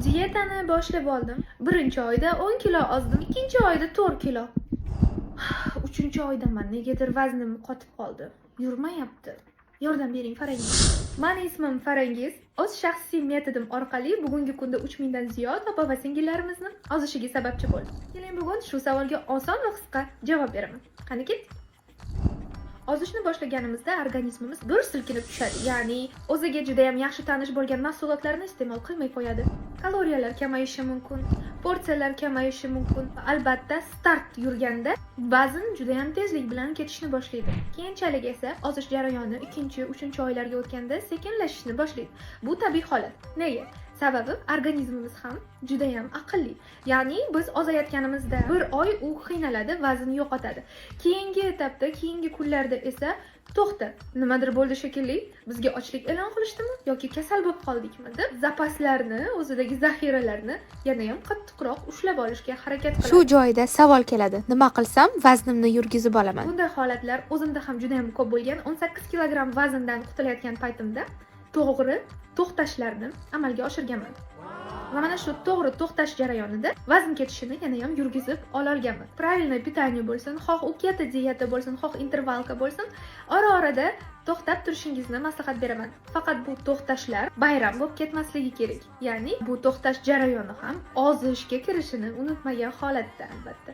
Diyetani boshlab oldim. Birinchi oyda 10 kilo ozdim, ikkinchi oyda 4 kilo. Uchinchi oydaman, negadir vaznim qotib qoldi. Yurmayapti. Yordam bering Farangiz. Meni ismim Farangiz. O'z shaxsiy metodim orqali bugungi kunda 3000 dan ziyod opa va singillarimizni ozishiga sababchi bo'ldim. Keling bugun shu savolga oson va qisqa javob beraman. Qani ketdik. Ozishni boshlaganimizda organizmimiz bir silkinib tushadi. Ya'ni o'ziga juda ham yaxshi tanish bo'lgan mahsulotlarni iste'mol qilmay qo'yadi. Kaloriyalar kamayishi mumkin, porsiyalar kamayishi mumkin. Albatta, start yurganda vazn juda ham tezlik bilan ketishni boshlaydi. Keyinchalik esa ozish jarayoni 2-3 oylarga o'tganda sekinlashishni boshlaydi. Bu tabiiy holat. Nega? Sababi organizmimiz ham juda ham aqlli. Ya'ni biz ozayotganimizda bir oy u qiynaladi, vazn yo'qotadi. Keyingi etapda, keyingi kunlarda esa to'xta, nimadir bo'ldi shekilli, bizga ochlik e'lon qilishdimi yoki kasal bo'lib qoldikmi deb zapaslarni, o'zidagi zaxiralarni yana ham qattiqroq ushlab olishga harakat qiladi. Shu joyda savol keladi. Nima qilsam vaznimni yurgizib olaman? Bunday holatlar o'zimda ham juda ham ko'p bo'lgan. 18 kilogramm vazndan qutulayotgan paytimda to'g'ri to'xtashlarni amalga oshirganman. Va mana shu to'g'ri to'xtash jarayonida vazn ketishini yana ham yurgizib olganman. Правильное питание bo'lsin, xoh u keto diyeta bo'lsin, xoh intervalka bo'lsin, ora-orada to'xtab turishingizni maslahat beraman. Faqat bu to'xtashlar bayram bo'lib ketmasligi kerak. Ya'ni bu to'xtash jarayoni ham ozishga kirishini unutmagan holatda albatta.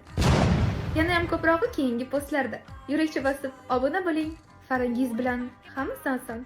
Yana ham ko'prog'i keyingi postlarda. Yurakcha bosib obuna bo'ling. Farangiz bilan hammasi oson.